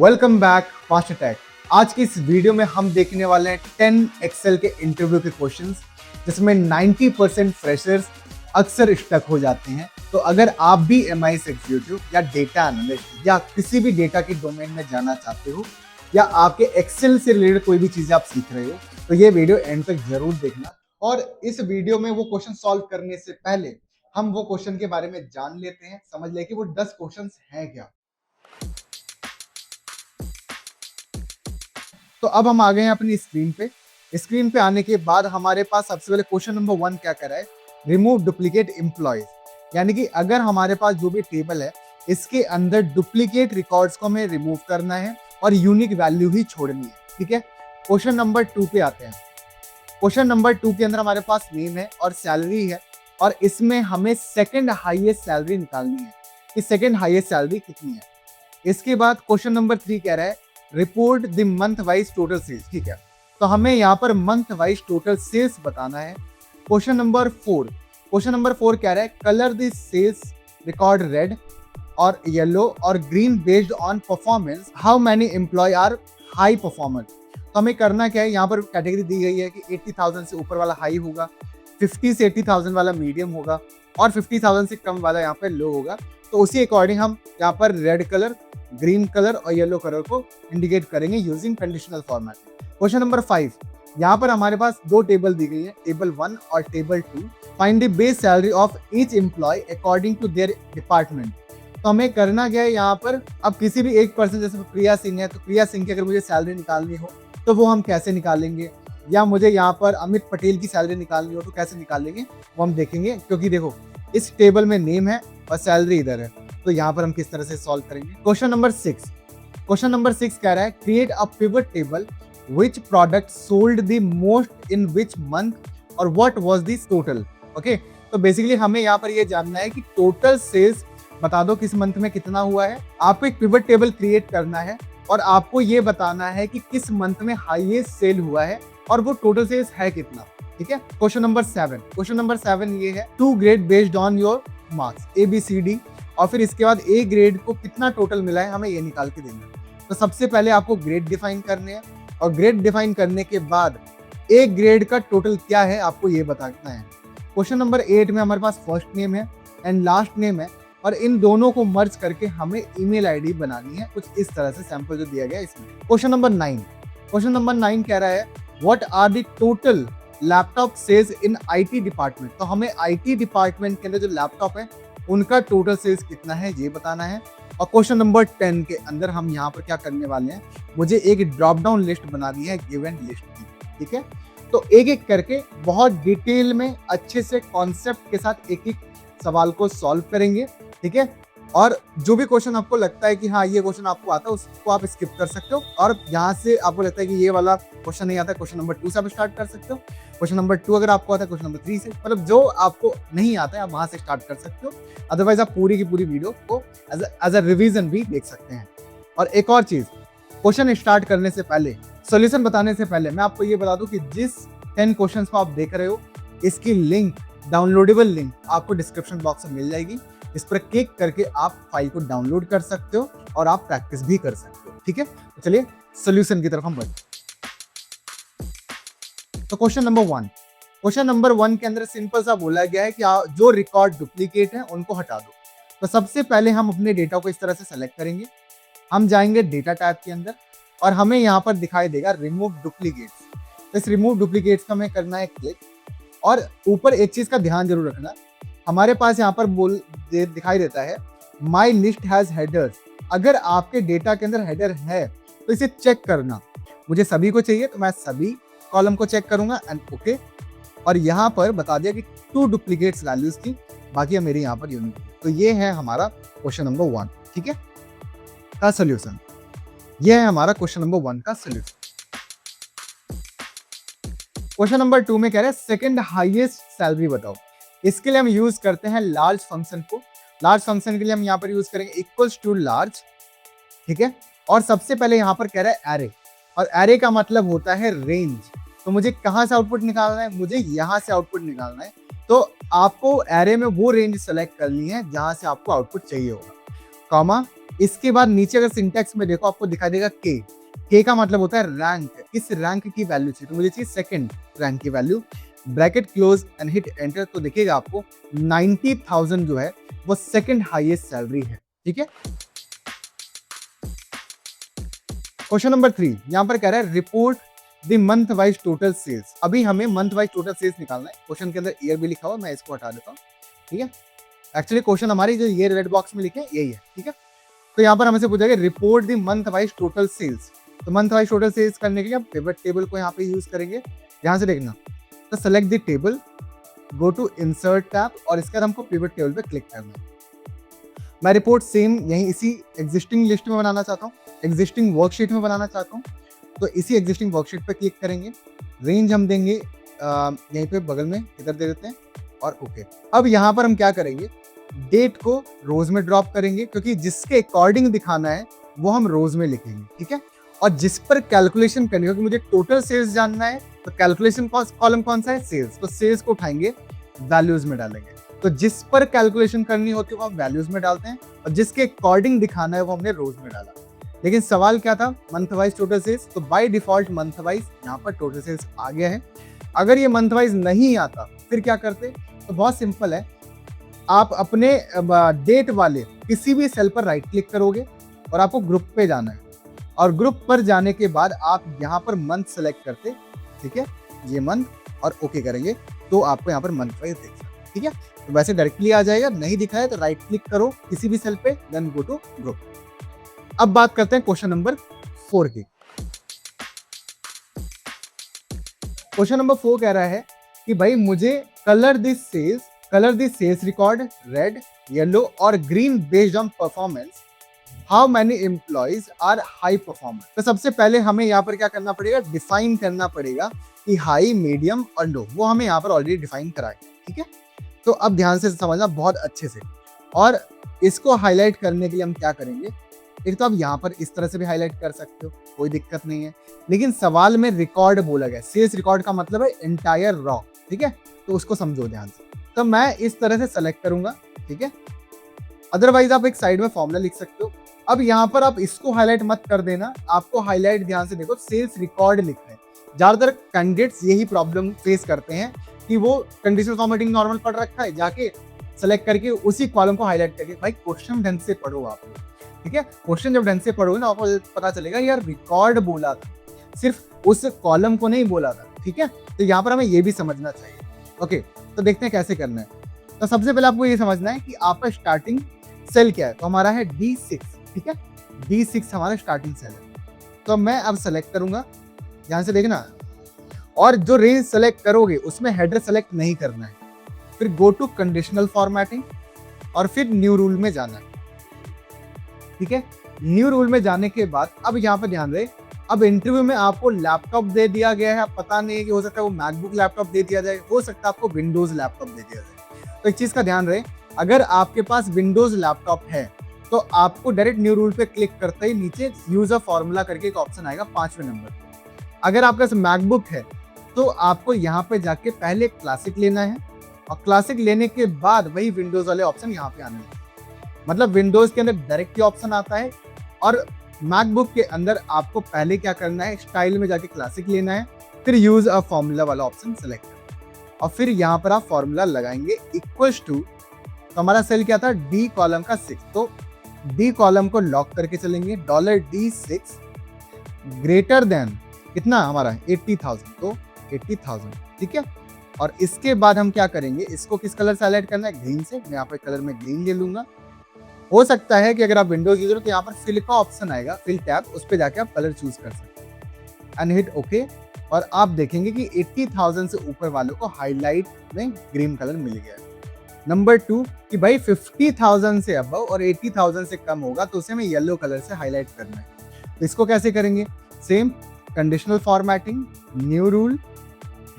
Welcome back fast attack. आज की इस वीडियो में हम देखने वाले हैं 10 एक्सेल के इंटरव्यू के क्वेश्चंस, जिसमें 90% फ्रेशर्स अक्सर स्टक हो जाते हैं। तो अगर आप भी MIS एग्जीक्यूटिव या डेटा एनालिस्ट या किसी भी डेटा के डोमेन में जाना चाहते हो या आपके एक्सेल से रिलेटेड कोई भी चीजें आप सीख रहे हो, तो ये वीडियो एंड तक जरूर देखना। और इस वीडियो में वो क्वेश्चन सॉल्व करने से पहले हम वो क्वेश्चन के बारे में जान लेते हैं, समझ ले कि वो 10 क्वेश्चन हैं क्या। तो अब हम आ गए हैं अपनी स्क्रीन पे। स्क्रीन पे आने के बाद हमारे पास सबसे पहले क्वेश्चन नंबर 1 क्या कर रहा है, रिमूव डुप्लीकेट एम्प्लॉयज। यानी कि अगर हमारे पास जो भी टेबल है इसके अंदर डुप्लीकेट रिकॉर्ड्स को हमें रिमूव करना है और यूनिक वैल्यू ही छोड़नी है। ठीक है, क्वेश्चन नंबर 2 पे आते हैं। क्वेश्चन नंबर 2 के अंदर हमारे पास नेम है और सैलरी है, और इसमें हमें सेकंड हाईएस्ट सैलरी निकालनी है कि सेकंड हाईएस्ट सैलरी कितनी है। इसके बाद क्वेश्चन नंबर 3 कह रहा है report the month wise total sales. ठीक है, तो हमें यहाँ per month wise total sales बताना है। क्वेश्चन नंबर 4 कह रहा है colour the sales record red और येलो और green based on performance, how many employ are high performer. तो हमें करना क्या है, यहाँ पर कैटेगरी दी गई है कि 80,000 से ऊपर वाला हाई होगा, 50 से 80,000 वाला मीडियम होगा और 50,000 से कम वाला यहाँ पे लो होगा। तो उसी अकॉर्डिंग हम यहाँ पर रेड कलर, ग्रीन कलर और येलो कलर को इंडिकेट करेंगे using conditional format. Question number 5, यहाँ पर हमारे पास दो टेबल दी गई है, टेबल 1 और table 2। Find the base salary of each employ according to their department. तो हमें करना क्या है, यहाँ पर अब किसी भी एक पर्सन, जैसे प्रिया सिंह है तो प्रिया सिंह की अगर मुझे सैलरी निकालनी हो तो वो हम कैसे निकालेंगे, या मुझे यहाँ पर अमित पटेल की सैलरी निकालनी हो तो कैसे निकालेंगे वो हम देखेंगे। क्योंकि देखो इस टेबल में नेम है और सैलरी इधर है, तो यहाँ पर हम किस तरह से सॉल्व करेंगे। क्वेश्चन नंबर 6 कह रहा है create a pivot table which product sold the most in which month और what was the total. Okay, तो बेसिकली हमें यहाँ पर ये जानना है कि टोटल सेल्स बता दो किस मंथ में कितना हुआ है। आपको एक पिवट टेबल क्रिएट करना है और आपको ये बताना है कि किस मंथ में हाईएस्ट सेल हुआ है और वो टोटल सेल्स है कितना। ठीक है, क्वेश्चन नंबर 7 ये है to grade based on your marks ABCD, और फिर इसके बाद A ग्रेड को कितना टोटल मिला है हमें ये निकाल के देना है। तो सबसे पहले आपको ग्रेड डिफाइन करने हैं और ग्रेड डिफाइन करने के बाद A ग्रेड का टोटल क्या है आपको ये बताना है। क्वेश्चन नंबर 8 में हमारे पास फर्स्ट नेम है एंड लास्ट नेम है, और इन दोनों को मर्ज करके हमें ईमेल आईडी बनानी है, कुछ इस तरह से सैंपल जो दिया गया इसमें। क्वेश्चन नंबर 9 कह रहा है what are the total laptop sales in IT department. तो हमें IT डिपार्टमेंट के अंदर जो लैपटॉप है उनका टोटल सेल्स कितना है ये बताना है। और क्वेश्चन नंबर 10 के अंदर हम यहाँ पर क्या करने वाले हैं, मुझे एक ड्रॉप डाउन लिस्ट बनानी है गिवन लिस्ट की। ठीक है, तो एक एक करके बहुत डिटेल में अच्छे से कॉन्सेप्ट के साथ एक एक सवाल को सॉल्व करेंगे। ठीक है, और जो भी क्वेश्चन आपको लगता है कि हाँ ये क्वेश्चन आपको आता है उसको आप स्किप कर सकते हो, और यहाँ से आपको लगता है कि ये वाला क्वेश्चन नहीं आता, क्वेश्चन नंबर 2 से आप स्टार्ट कर सकते हो। क्वेश्चन नंबर 2 अगर आपको आता है क्वेश्चन नंबर 3 से, मतलब जो आपको नहीं आता है आप वहां से स्टार्ट कर सकते हो। अदरवाइज आप पूरी की पूरी वीडियो को एज अ रिवीजन भी देख सकते हैं। और एक और चीज, क्वेश्चन स्टार्ट करने से पहले, सोल्यूशन बताने से पहले मैं आपको ये बता दूं कि जिस 10 क्वेश्चन को आप देख रहे हो इसकी लिंक, डाउनलोडेबल लिंक आपको डिस्क्रिप्शन बॉक्स में मिल जाएगी। इस पर क्लिक करके आप फाइल को डाउनलोड कर सकते हो और आप प्रैक्टिस भी कर सकते हो। ठीक है, तो चलिए सॉल्यूशन की तरफ हम बढ़ते हैं। तो क्वेश्चन नंबर 1 के अंदर सिंपल सा बोला गया है कि जो रिकॉर्ड डुप्लीकेट है उनको हटा दो। तो सबसे पहले हम अपने डेटा को इस तरह से सेलेक्ट करेंगे, हम जाएंगे डेटा टैब के अंदर और हमें यहाँ पर दिखाई देगा रिमूव डुप्लीकेट्स। इस रिमूव डुप्लीकेट्स का हमें करना है क्लिक, और ऊपर एक चीज का ध्यान जरूर रखना, हमारे पास यहाँ पर दिखाई देता है माई लिस्ट हैज हेडर्स। अगर आपके डेटा के अंदर हेडर है तो इसे चेक करना। मुझे सभी को चाहिए तो मैं सभी कॉलम को चेक करूंगा एंड ओके। और यहाँ पर बता दिया कि 2 डुप्लीकेट्स वैल्यूज थी, बाकी है मेरी यहाँ पर यूनिक। तो ये है हमारा क्वेश्चन नंबर 1। ठीक है, का सोल्यूशन ये है हमारा क्वेश्चन नंबर 1 का सोल्यूशन। क्वेश्चन नंबर 2 में कह रहे हैं सेकंड हाईएस्ट सैलरी बताओ। इसके लिए हम यूज करते हैं लार्ज फंक्शन को। लार्ज फंक्शन के लिए हम यहाँ पर यूज करेंगे इक्वल्स टू लार्ज। ठीक है, और सबसे पहले यहाँ पर कह रहा है एरे, और एरे का मतलब होता है रेंज। तो मुझे कहाँ से आउटपुट निकालना है, मुझे यहाँ से आउटपुट निकालना है। तो आपको एरे में वो रेंज सेलेक्ट करनी है जहां से आपको आउटपुट चाहिए होगा, कॉमा इसके बाद नीचे अगर सिंटैक्स में देखो आपको दिखाई देगा के का मतलब होता है रैंक, किस रैंक की वैल्यू चाहिए, तो मुझे चाहिए सेकंड रैंक की value, bracket close and hit enter, तो देखिएगा आपको 90,000 जो है वो सेकंड हाईएस्ट सैलरी है। ठीक है, क्वेश्चन नंबर 3 यहां पर कह रहा है report the month wise total sales. अभी हमें मंथ वाइज टोटल सेल्स निकालना है, क्वेश्चन के अंदर ईयर भी लिखा हुआ, मैं इसको हटा देता हूँ। ठीक है, एक्चुअली क्वेश्चन हमारी जो ये रेड बॉक्स में लिखे यही है। ठीक है, तो यहाँ पर हमसे पूछा गया report the month wise total sales, तो मंथ वाइज टोटल सेल्स करने के लिए हम पिवट टेबल को यहाँ पे यूज करेंगे। ध्यान से देखना, तो select the table, go to insert tab और इसके बाद हमको पिवट टेबल पे क्लिक करना है। मैं रिपोर्ट सेम यहीं इसी एग्जिस्टिंग लिस्ट में बनाना चाहता हूँ, एग्जिस्टिंग वर्कशीट में बनाना चाहता हूँ, तो इसी एग्जिस्टिंग वर्कशीट पे क्लिक करेंगे। रेंज हम देंगे यहीं पे बगल में इधर दे देते हैं और ओके। अब यहाँ पर हम क्या करेंगे, डेट को रोज में ड्रॉप करेंगे क्योंकि जिसके अकॉर्डिंग दिखाना है वो हम रोज में लिखेंगे। ठीक है, और जिस पर कैलकुलेशन करनी है, क्योंकि मुझे टोटल सेल्स जानना है तो कैलकुलेशन कॉलम कौन सा है, सेल्स, तो सेल्स को उठाएंगे वैल्यूज में डालेंगे। तो जिस पर कैलकुलेशन करनी होती है वो हम वैल्यूज में डालते हैं और जिसके अकॉर्डिंग दिखाना है वो हमने रोज में डाला। लेकिन सवाल क्या था, मंथ वाइज टोटल सेल्स, तो बाय डिफॉल्ट मंथ वाइज यहाँ पर टोटल सेल्स आ गया है। अगर ये मंथ वाइज नहीं आता फिर क्या करते, तो बहुत सिंपल है, आप अपने डेट वाले किसी भी सेल पर राइट क्लिक करोगे और आपको ग्रुप पे जाना है और ग्रुप पर जाने के बाद आप यहाँ पर मंथ सेलेक्ट करते, ठीक है, ये मंथ, और ओके करेंगे तो आपको यहाँ पर मंथ वाइज देख सकते। ठीक है, तो वैसे डायरेक्टली आ जाएगा, नहीं दिखाया तो राइट क्लिक करो किसी भी सेल पे, देन गो टू ग्रुप। अब बात करते हैं क्वेश्चन नंबर 4 की। क्वेश्चन नंबर 4 कह रहा है कि भाई मुझे colour this sales record red, yellow और green based on performance, how many employees are high performer. तो सबसे पहले हमें यहाँ पर क्या करना पड़ेगा, डिफाइन करना पड़ेगा कि हाई, मीडियम और लो, वो हमें यहाँ पर ऑलरेडी डिफाइन करा है। ठीक है, तो अब ध्यान से समझना बहुत अच्छे से, और इसको हाईलाइट करने के लिए हम क्या करेंगे, एक तो आप यहाँ पर इस तरह से भी हाईलाइट कर सकते हो, कोई दिक्कत नहीं है, लेकिन सवाल में रिकॉर्ड बोला गया, सेल्स रिकॉर्ड का मतलब है एंटायर रॉ। ठीक है, तो उसको समझो ध्यान से, तो मैं इस तरह से सेलेक्ट करूंगा। ठीक है, अदरवाइज आप एक साइड में फॉर्मूला लिख सकते हो। अब यहाँ पर आप इसको हाईलाइट मत कर देना, आपको हाईलाइट ध्यान से देखो, सेल्स रिकॉर्ड लिख रहे हैं। ज्यादातर कैंडिडेट्स यही प्रॉब्लम फेस करते हैं कि वो कंडीशनल फॉर्मेटिंग नॉर्मल पढ़ रखा है, जाके सेलेक्ट करके उसी कॉलम को हाईलाइट करके, भाई क्वेश्चन ढंग से पढ़ो आप लोग। ठीक है, क्वेश्चन जब ढंग से पढ़ोगे ना आपको पता चलेगा यार रिकॉर्ड बोला था, सिर्फ उस कॉलम को नहीं बोला था। ठीक है, तो यहाँ पर हमें ये भी समझना चाहिए। ओके, तो देखते हैं कैसे करना है। तो सबसे पहले आपको ये समझना है कि आपका स्टार्टिंग सेल क्या है, तो हमारा है D6। ठीक है, D6 हमारा स्टार्टिंग सेल है, तो मैं अब सेलेक्ट करूंगा, ध्यान से देखना, और जो रेंज सेलेक्ट करोगे उसमें हेडर सेलेक्ट नहीं करना है, फिर गो टू कंडीशनल फॉर्मेटिंग और फिर न्यू रूल में जाना है। ठीक है, न्यू रूल में जाने के बाद अब यहाँ पे ध्यान रहे, अब इंटरव्यू में आपको लैपटॉप दे दिया गया है, पता नहीं है कि हो सकता है वो मैकबुक लैपटॉप दे दिया जाए, हो सकता है आपको विंडोज लैपटॉप दे दिया जाए। तो एक चीज का ध्यान रहे, अगर आपके पास विंडोज लैपटॉप है तो आपको डायरेक्ट न्यू रूल पे क्लिक करते ही नीचे यूज अ फॉर्मूला करके एक ऑप्शन आएगा 5वें नंबर पे। अगर आपके पास मैकबुक है तो आपको यहाँ पे जाके पहले क्लासिक लेना है और क्लासिक लेने के बाद वही विंडोज वाले ऑप्शन यहाँ पे आने हैं। मतलब विंडोज के अंदर डायरेक्ट ही ऑप्शन आता है और मैकबुक के अंदर आपको पहले क्या करना है, स्टाइल में जाके क्लासिक लेना है, फिर यूज अ फॉर्मूला वाला ऑप्शन सेलेक्ट करना है और फिर यहाँ पर आप फॉर्मूला लगाएंगे इक्वल्स टू, तो हमारा सेल क्या था, डी कॉलम का 6, तो डी कॉलम को लॉक करके चलेंगे, $D6 ग्रेटर देन कितना हमारा 80,000, तो 80,000। ठीक है, और इसके बाद हम क्या करेंगे, इसको किस कलर से हाईलाइट करना है, ग्रीन से, मैं यहाँ पर कलर में ग्रीन ले लूंगा। हो सकता है कि अगर आप विंडोज यूजर हो तो यहाँ पर फिल का ऑप्शन आएगा, फिल टैब, उस पर जाके आप कलर चूज कर सकते हैं एंड हिट ओके, और आप देखेंगे कि 80,000 से ऊपर वालों को हाईलाइट में ग्रीन कलर मिल गया है। नंबर 2 कि भाई 50,000 से अबव और 80,000 से कम होगा तो उसे हमें येलो कलर से हाईलाइट करना है। तो इसको कैसे करेंगे, same conditional formatting, new rule,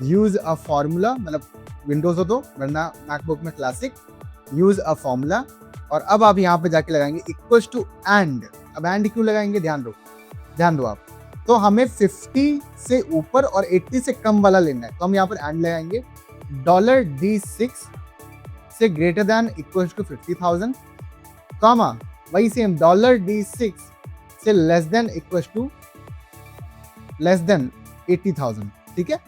use a formula, मतलब विंडोज हो तो, वरना मैकबुक में क्लासिक, यूज अ फॉर्मूला, और अब आप यहाँ पे जाके लगाएंगे इक्वल्स टू एंड। अब एंड क्यों लगाएंगे, ध्यान दो आप, तो हमें 50 से ऊपर और 80 से कम वाला लेना है, तो हम यहाँ पर एंड लगाएंगे, $D6 से greater than equals to 50,000, comma वही सेम $D6 से less than equal to less than 80,000, ठीक है।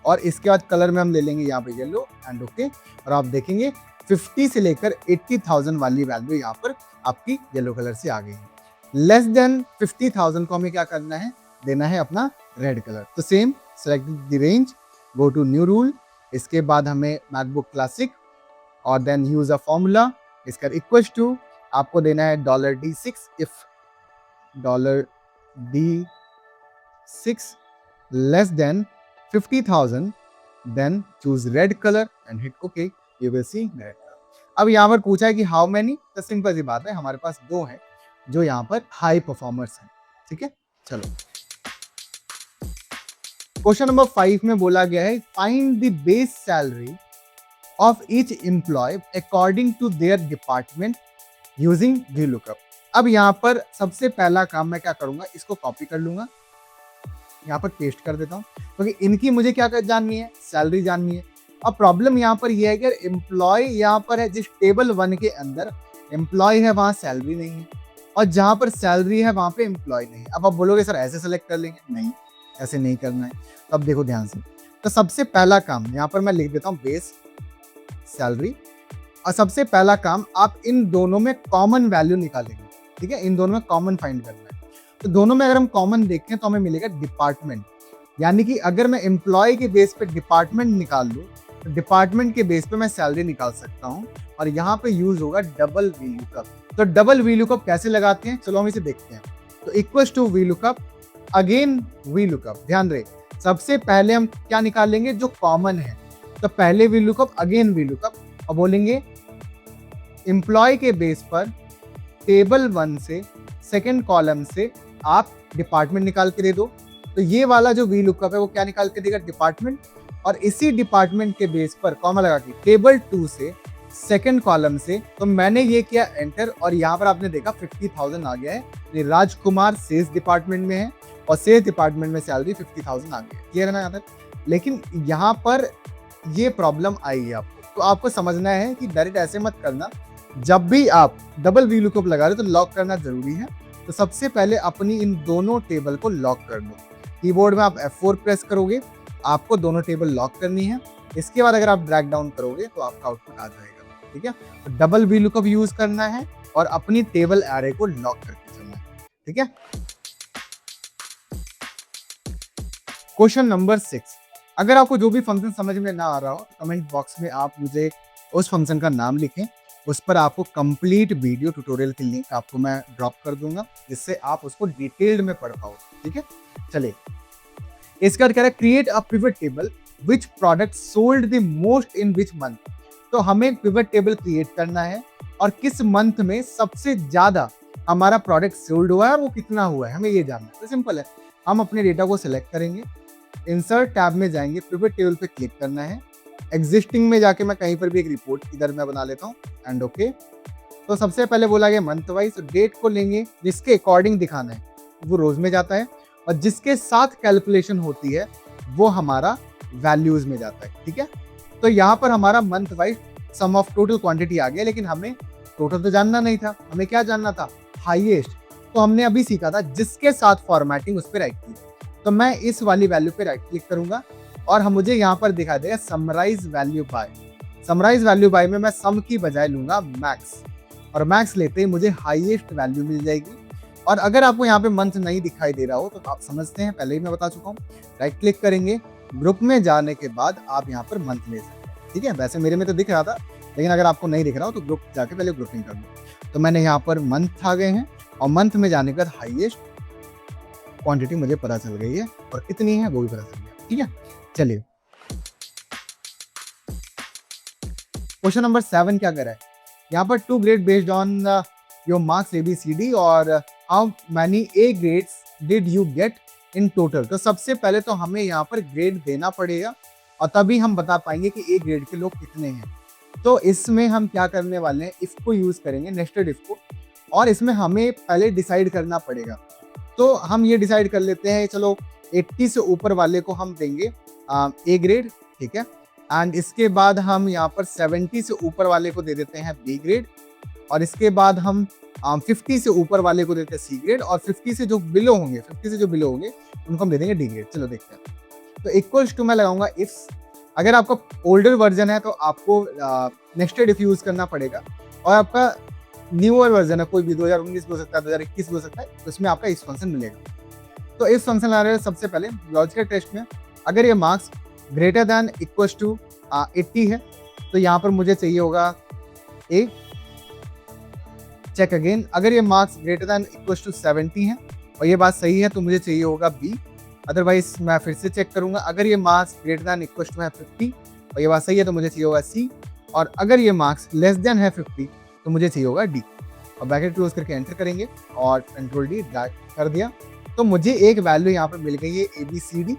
और इसके बाद कलर में हम ले लेंगे यहाँ पे येलो एंड ओके, और आप देखेंगे 50 से लेकर 80,000 वाली वैल्यू यहाँ पर आपकी येलो कलर से आ गई है। लेस देन 50,000 को हमें क्या करना है, देना है अपना रेड कलर। तो same select the range, go to new rule, इसके बाद हमें मैकबुक क्लासिक और देन यूज अ फॉर्मूला, इसका इक्वल टू आपको देना है $D6 if $D6 less than 50,000 then choose red colour and hit okay, you will see red colour. अब यहाँ पर पूछा है कि हाउ मेनी, तो सिंपल सी बात है, हमारे पास 2 हैं जो यहाँ पर हाई परफॉर्मर्स हैं, ठीक है। चलो क्वेश्चन नंबर 5 में बोला गया है find the base salary of each employ according to their department using VLOOKUP। अब यहाँ पर सबसे पहला काम मैं क्या करूंगा, इसको कॉपी कर लूंगा, यहाँ पर पेस्ट कर देता हूँ, क्योंकि इनकी मुझे क्या जाननी है, सैलरी जाननी है। अब प्रॉब्लम यहाँ पर यह है कि एम्प्लॉय यहाँ पर है, जिस टेबल 1 के अंदर एम्प्लॉय है वहां सैलरी नहीं है, और जहां पर सैलरी है वहां पे एम्प्लॉय नहीं है। अब आप बोलोगे सर ऐसे सेलेक्ट कर लेंगे, नहीं ऐसे नहीं करना है। तो अब देखो ध्यान से, तो सबसे पहला काम यहाँ पर मैं लिख देता हूँ बेस सैलरी, और सबसे पहला काम आप इन दोनों में कॉमन वैल्यू निकालेंगे, ठीक है। इन दोनों में कॉमन फाइंड करना है। तो दोनों में अगर हम कॉमन देखें तो हमें मिलेगा डिपार्टमेंट, यानी कि अगर मैं एम्प्लॉय के बेस पे डिपार्टमेंट निकाल लूँ तो डिपार्टमेंट के बेस पे मैं सैलरी निकाल सकता हूँ, और यहाँ पे यूज होगा डबल VLOOKUP। तो डबल VLOOKUP कैसे लगाते हैं, चलो हम इसे देखते हैं। तो equal to VLOOKUP again VLOOKUP, ध्यान रहे सबसे पहले हम क्या निकालेंगे, जो कॉमन है। तो पहले VLOOKUP अगेन VLOOKUP, और बोलेंगे एम्प्लॉय के बेस पर टेबल 1 से सेकंड कॉलम से आप डिपार्टमेंट निकाल के दे दो। तो ये वाला जो VLOOKUP है वो क्या निकाल के देगा, डिपार्टमेंट, और इसी डिपार्टमेंट के बेस पर कॉमा लगा के टेबल 2 से सेकंड कॉलम से, तो मैंने ये किया एंटर, और यहाँ पर आपने देखा 50,000 आ गया है। ये राजकुमार सेल्स डिपार्टमेंट में है, और सेल्स डिपार्टमेंट में सैलरी 50,000 आ गई है, क्लियर है ना यहाँ तक। लेकिन यहाँ पर ये प्रॉब्लम आई है आपको, तो आपको समझना है कि डायरेक्ट ऐसे मत करना, जब भी आप डबल VLOOKUP लगा रहे हो तो लॉक करना जरूरी है। तो सबसे पहले अपनी इन दोनों टेबल को लॉक कर दो, कीबोर्ड में आप F4 प्रेस करोगे, आपको दोनों टेबल लॉक करनी है। इसके बाद अगर आप ड्रैग डाउन करोगे तो आपका आउटपुट आ जाएगा, ठीक है। तो डबल VLOOKUP यूज करना है और अपनी टेबल एरे को लॉक करके चलना है, ठीक है। क्वेश्चन नंबर 6, अगर आपको जो भी फंक्शन समझ में ना आ रहा हो कमेंट बॉक्स में आप मुझे उस फंक्शन का नाम लिखें, उस पर आपको कंप्लीट वीडियो ट्यूटोरियल की लिंक आपको मैं ड्रॉप कर दूंगा, जिससे आप उसको डिटेल्ड में पढ़ पाओ, ठीक है। चलिए इसका कह रहा है create a pivot table which product sold the most in which month. तो हमें पिवट टेबल क्रिएट करना है और किस मंथ में सबसे ज्यादा हमारा प्रोडक्ट सोल्ड हुआ है और वो कितना हुआ है हमें ये जानना है। तो सिंपल है, हम अपने डेटा को सिलेक्ट करेंगे, इंसर्ट टैब में जाएंगे, पिवट टेबल पे क्लिक करना है, एग्जिस्टिंग में जाके मैं कहीं पर भी एक रिपोर्ट इधर मैं बना लेता हूँ एंड ओके। तो सबसे पहले बोला गया मंथ वाइज, तो डेट को लेंगे जिसके अकॉर्डिंग दिखाना है वो रोज में जाता है, और जिसके साथ कैलकुलेशन होती है वो हमारा वैल्यूज में जाता है, ठीक है। तो यहाँ पर हमारा month wise sum of total quantity आ गया, लेकिन हमें टोटल तो जानना नहीं था, हमें क्या जानना था, हाईएस्ट। तो हमने अभी सीखा था जिसके साथ फॉर्मेटिंग, उस पर राइट क्लिक। तो मैं इस वाली वैल्यू पे राइट क्लिक करूंगा और हम मुझे यहाँ पर दिखा देगा summarise value by. Summarise value by में मैं सम की बजाय लूंगा मैक्स, और मैक्स लेते ही मुझे हाईएस्ट वैल्यू मिल जाएगी। और अगर आपको यहाँ पे मंथ नहीं दिखाई दे रहा हो तो आप समझते हैं, पहले ही मैं बता चुका हूँ, राइट क्लिक करेंगे, ग्रुप में जाने के बाद आप यहाँ पर मंथ ले सकते हैं, ठीक है। वैसे मेरे में तो दिख रहा था, लेकिन अगर आपको नहीं दिख रहा हो तो ग्रुप जाके पहले ग्रुपिंग कर लो। तो मैंने यहाँ पर मंथ आ गए हैं, और मंथ में जाने के बाद हाईएस्ट क्वांटिटी मुझे पता चल गई है, और कितनी है वो भी पता चल गया, ठीक है। चलिए क्वेश्चन नंबर 7 क्या कर रहा है, यहाँ पर 2 grade based on your marks ABCD और how many A grades did you get in total. तो सबसे पहले तो हमें यहाँ पर ग्रेड देना पड़ेगा, और तभी हम बता पाएंगे कि A ग्रेड के लोग कितने हैं। तो इसमें हम क्या करने वाले हैं, इफ को यूज करेंगे, नेस्टेड इफ को, और इसमें हमें पहले डिसाइड करना पड़ेगा। तो हम ये डिसाइड कर लेते हैं, चलो 80 से ऊपर वाले को हम देंगे A ग्रेड, ठीक है। एंड इसके बाद हम यहाँ पर 70 से ऊपर वाले को दे देते हैं B ग्रेड, और इसके बाद हम 50 से ऊपर वाले को देते हैं सी ग्रेड, और 50 से जो बिलो होंगे उनको हम दे देंगे डी ग्रेड। चलो देखते हैं। तो इक्वल्स टू मैं लगाऊंगा इफ, अगर आपका ओल्डर वर्जन है तो आपको नेक्स्टेड इफ यूज करना पड़ेगा, और आपका न्यूअर वर्जन है कोई भी 2019 भी हो सकता है, 2021 भी हो सकता है, तो इसमें आपका इस फंक्शन मिलेगा। तो इस फंक्शन ला रहे हैं सबसे पहले लॉजिकल टेस्ट में, अगर ये marks greater than equals to 80 है तो यहाँ पर मुझे चाहिए होगा ए। चेक अगेन, अगर ये marks greater than equals to 70 है और ये बात सही है तो मुझे चाहिए होगा बी। अदरवाइज मैं फिर से चेक करूंगा, अगर ये marks greater than equals to है 50 और ये बात सही है तो मुझे चाहिए होगा सी, और अगर ये मार्क्स लेस देन है 50 तो मुझे चाहिए होगा डी। और ब्रैकेट क्लोज करके एंटर करेंगे और कंट्रोल डी ड्रैग कर दिया, तो मुझे एक वैल्यू यहाँ पर मिल गई है ABCD।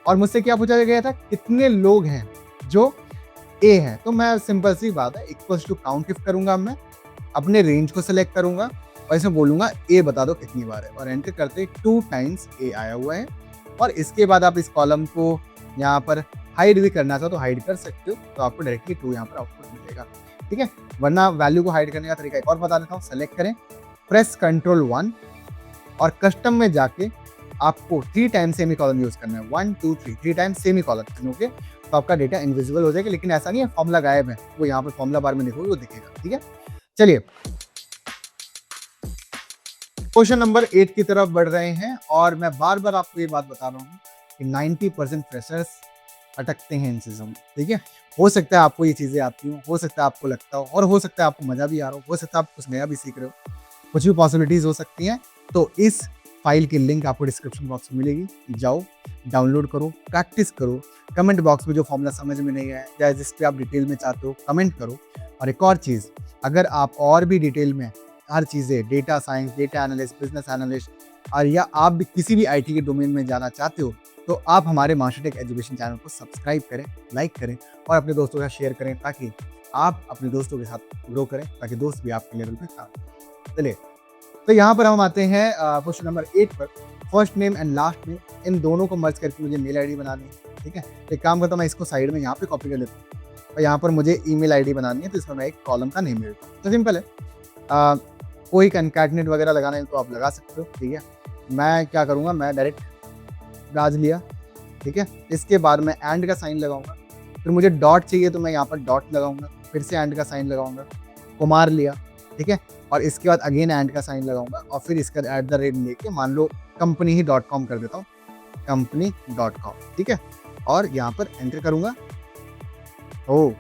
और मुझसे क्या पूछा गया था, कितने लोग हैं जो ए है, तो मैं सिंपल सी बात है इक्वल्स टू काउंट इफ करूंगा, मैं अपने रेंज को सिलेक्ट करूंगा और इसमें बोलूंगा ए बता दो कितनी बार है, और एंटर करते 2 टाइम्स ए आया हुआ है। और इसके बाद आप इस कॉलम को यहाँ पर हाइड भी करना चाहो तो हाइड कर सकते हो, तो आपको डायरेक्टली 2 यहाँ पर आउटपुट मिलेगा। ठीक है, वरना वैल्यू को हाइड करने का तरीका एक और बता देता हूँ। सेलेक्ट करें, प्रेस कंट्रोल 1 और कस्टम में जाके आपको 3 टाइम्स सेमी कॉलम यूज करना है, 1 2 3 टाइम्स सेमी कॉलम करोगे तो आपका डेटा इनविजिबल हो जाएगा। लेकिन ऐसा नहीं है फॉर्मूला गायब है, वो यहाँ पर फॉर्मूला बार में देखोगे वो दिखेगा। ठीक है, चलिए क्वेश्चन नंबर 8 की तरफ बढ़ रहे हैं, और मैं बार बार आपको ये बात बता रहा हूँ कि 90% फ्रेशर्स अटकते हैं इन चीज़ों में। ठीक है, हो सकता है आपको ये चीज़ें आती हो सकता है आपको लगता हो, और हो सकता है आपको मजा भी आ रहा हो सकता है आप कुछ नया भी सीख रहे हो, कुछ भी पॉसिबिलिटीज हो सकती हैं। तो इस फाइल की लिंक आपको डिस्क्रिप्शन बॉक्स में मिलेगी, जाओ डाउनलोड करो, प्रैक्टिस करो। कमेंट बॉक्स में जो फॉर्मूला समझ में नहीं आया या जिस पे आप डिटेल में चाहते हो कमेंट करो। और एक और चीज़, अगर आप और भी डिटेल में हर चीज़ें data science, data analyst, business analyst, और या आप भी किसी भी IT के डोमेन में जाना चाहते हो तो आप हमारे मास्टरटेक एजुकेशन चैनल को सब्सक्राइब करें, लाइक करें और अपने दोस्तों के साथ शेयर करें, ताकि आप अपने दोस्तों के साथ ग्रो करें, ताकि दोस्त भी आपके लेवल पे काम। चलिए, तो यहाँ पर हम आते हैं क्वेश्चन नंबर 8 पर। First name and last name, इन दोनों को मर्ज करके मुझे मेल ID बनानी है। ठीक है, एक काम करता हूँ, मैं इसको साइड में यहाँ पे कॉपी कर लेता हूँ और यहाँ पर मुझे ईमेल ID बनानी है, तो इसमें मैं एक कॉलम का नेम लेता हूँ। तो सिंपल है, कोई कंकैटनेट वगैरह लगाना है तो आप लगा सकते हो। ठीक है, मैं क्या करूँगा, मैं डायरेक्ट राज लिया। ठीक है, इसके बाद मैं एंड का साइन लगाऊंगा, फिर मुझे डॉट चाहिए तो मैं यहाँ पर डॉट लगाऊंगा, फिर से एंड का साइन लगाऊंगा, कुमार लिया। ठीक है, और इसके बाद अगेन एंड का साइन लगाऊंगा और फिर इसका @ लेके मान लो कंपनी ही .com कर देता हूँ, company.com। ठीक है, और यहाँ पर एंटर करूंगा। ओ,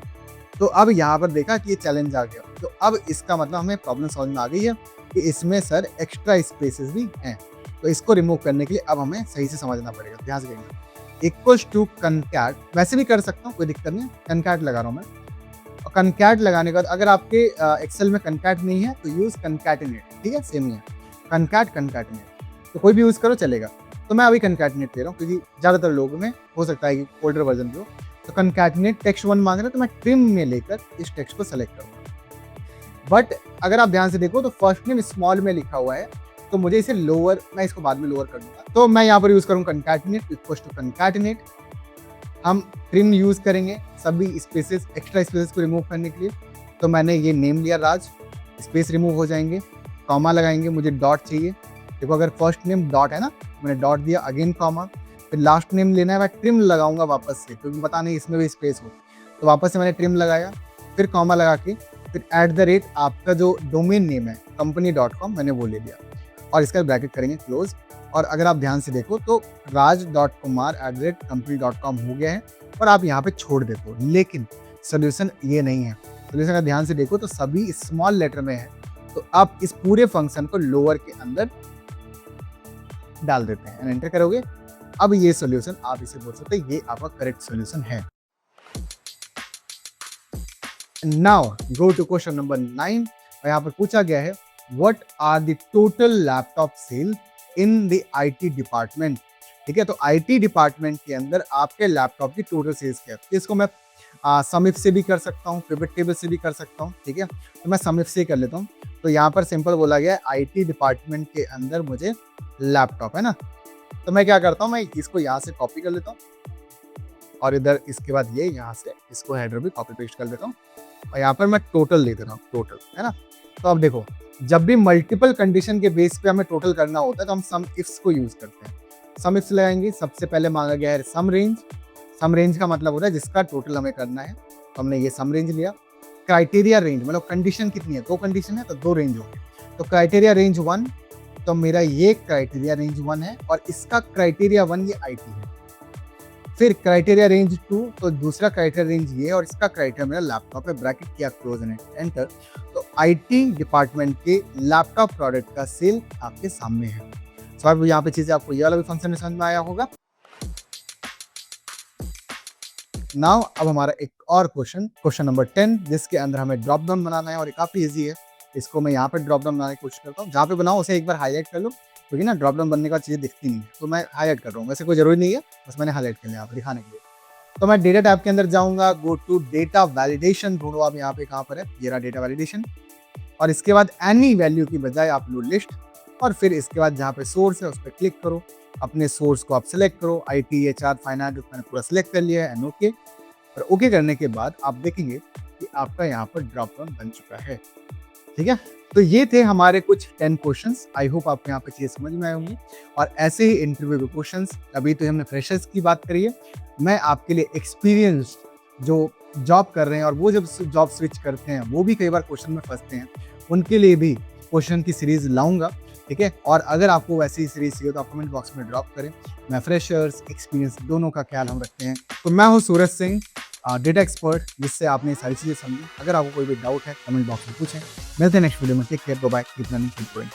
तो अब यहाँ पर देखा कि ये चैलेंज आ गया, तो अब इसका मतलब हमें प्रॉब्लम समझ में आ गई है कि इसमें सर एक्स्ट्रा स्पेसेस भी हैं। तो इसको रिमूव करने के लिए अब हमें सही से समझना पड़ेगा। ध्यान से करेंगे, इक्वल्स टू कंकैट, वैसे भी कर सकता हूँ, कोई दिक्कत नहीं, कंकैट लगा रहा हूँ मैं। और कंकैट लगाने के बाद अगर आपके एक्सेल में कंकैट नहीं है तो यूज कंकैटिनेट। ठीक है, सेम ही है, कंकैटिनेट, तो कोई भी यूज करो चलेगा। तो मैं अभी कंकैटिनेट ले रहा हूँ क्योंकि ज़्यादातर लोगों में हो सकता है कि ओल्डर वर्जन भी हो। तो कंकैटिनेट टेक्स्ट 1 मांग रहे हैं, तो मैं ट्रिम में लेकर इस टेक्स्ट को सेलेक्ट करूँगा। बट अगर आप ध्यान से देखो तो फर्स्ट नेम स्मॉल में लिखा हुआ है, तो मुझे इसे लोअर, मैं इसको बाद में लोअर कर दूंगा। तो मैं यहाँ पर यूज करूँ कंकैटिनेट, इक्वल्स टू कंकैटिनेट। हम ट्रिम यूज करेंगे सभी स्पेसेस, एक्स्ट्रा स्पेसेस को रिमूव करने के लिए। तो मैंने ये नेम लिया राज, स्पेस रिमूव हो जाएंगे, कॉमा लगाएंगे, मुझे डॉट चाहिए। देखो अगर फर्स्ट नेम डॉट है ना, मैंने डॉट दिया, अगेन कॉमा, फिर लास्ट नेम लेना है, मैं ट्रिम लगाऊंगा वापस से क्योंकि पता नहीं इसमें भी स्पेस हो, तो वापस से मैंने ट्रिम लगाया, फिर कॉमा लगा के, फिर @ आपका जो डोमेन नेम है company.com मैंने वो ले लिया और इसका ब्रैकेट करेंगे क्लोज। और अगर आप ध्यान से देखो तो raj.kumar@company.com हो गया है और आप यहाँ पे छोड़ देते हो, लेकिन सोल्यूशन ये नहीं है। सोल्यूशन अगर ध्यान से देखो तो सभी स्मॉल लेटर में है, तो आप इस पूरे फंक्शन को लोअर के अंदर डाल देते हैं, एंटर करोगे। अब ये सोल्यूशन आप इसे बोल सकते हैं, ये आपका करेक्ट सोल्यूशन है। Now go to question number 9, और यहाँ पर पूछा गया है what are the total laptop sale in the IT department. ठीक है, तो IT डिपार्टमेंट के अंदर आपके लैपटॉप की टोटल सेल्स क्या है। इसको मैं सम इफ से भी कर सकता हूँ, पिवट टेबल से भी कर सकता हूँ। ठीक है, तो मैं सम इफ से कर लेता हूँ। तो यहाँ पर सिंपल बोला गया है IT डिपार्टमेंट के अंदर मुझे लैपटॉप है ना, तो मैं क्या करता हूँ, मैं इसको यहाँ से कॉपी कर लेता हूँ और इधर इसके बाद ये यहाँ से इसको हेडर भी कॉपी पेस्ट कर देता हूँ और यहाँ पर मैं टोटल ले दे रहा हूँ, टोटल है ना। तो अब देखो जब भी मल्टीपल कंडीशन के बेस पे हमें टोटल करना होता है तो हम सम इफ्स को यूज करते हैं। सम इफ्स लगाएंगे, सबसे पहले मांगा गया है सम रेंज। सम रेंज का मतलब होता है जिसका टोटल हमें करना है, तो हमने ये सम रेंज लिया। क्राइटेरिया रेंज मतलब कंडीशन कितनी है, 2 कंडीशन है तो 2 रेंज होंगे। तो क्राइटेरिया रेंज 1, तो मेरा ये क्राइटेरिया रेंज 1 है और इसका क्राइटेरिया 1 ये आईटी है। फिर क्राइटेरिया रेंज 2, तो दूसरा क्राइटेरिया रेंज ये और इसका क्राइटेरिया मेरा लैपटॉप है, ब्रैकेट किया, क्लोज एंड एंटर। तो आईटी डिपार्टमेंट के लैपटॉप प्रोडक्ट का सेल आपके सामने है। सो अब यहाँ पे चीजें आपको ये वाला भी फंक्शन समझ में आया होगा। नाउ अब हमारा एक और क्वेश्चन नंबर 10, जिसके अंदर हमें ड्रॉप डाउन बनाना है और ये काफी इजी है। इसको मैं यहाँ पर ड्रॉप डाउन बनाने की कोशिश करता हूँ। जहाँ पे बनाओ उसे एक बार हाईलाइट कर लो, क्योंकि ना ड्रॉप डाउन बनने का चीज़ें दिखती नहीं है, तो मैं हाईलाइट कर रहा हूँ। वैसे कोई जरूरी नहीं है, बस मैंने हाईलाइट कर लिया आप दिखाने के लिए। तो मैं डेटा टैब के अंदर जाऊँगा, गो टू डेटा वैलिडेशन ढूंढो। आप यहाँ पे कहाँ पर है, ये रहा डेटा वैलिडेशन। और इसके बाद एनी वैल्यू की बजाय आप लो लिस्ट, और फिर इसके बाद जहाँ पे सोर्स है उस पर क्लिक करो। अपने सोर्स को आप सिलेक्ट करो, IT, HR, फाइनेंस, मैंने पूरा सिलेक्ट कर लिया है एंड ओके। और ओके करने के बाद आप देखेंगे कि आपका यहाँ पर ड्रॉप डाउन बन चुका है। ठीक है, तो ये थे हमारे कुछ 10 क्वेश्चंस। आई होप आपको यहाँ पे चीज़ समझ में आए होंगे। और ऐसे ही इंटरव्यू के क्वेश्चंस, अभी तो हमने फ्रेशर्स की बात करी है, मैं आपके लिए एक्सपीरियंस्ड जो जॉब कर रहे हैं और वो जब जॉब स्विच करते हैं वो भी कई बार क्वेश्चन में फंसते हैं, उनके लिए भी क्वेश्चन की सीरीज लाऊंगा। ठीक है, और अगर आपको वैसी सीरीज चाहिए तो आप कमेंट बॉक्स में ड्रॉप करें। मैं फ्रेशर्स एक्सपीरियंस दोनों का ख्याल हम रखते हैं। तो मैं हूँ सूरज सिंह, डेटा एक्सपर्ट, जिससे आपने सारी चीज़ें समझी। अगर आपको कोई भी डाउट है कमेंट बॉक्स में पूछें। मिलते हैं नेक्स्ट वीडियो में। Take care, bye bye, keep learning, keep growing.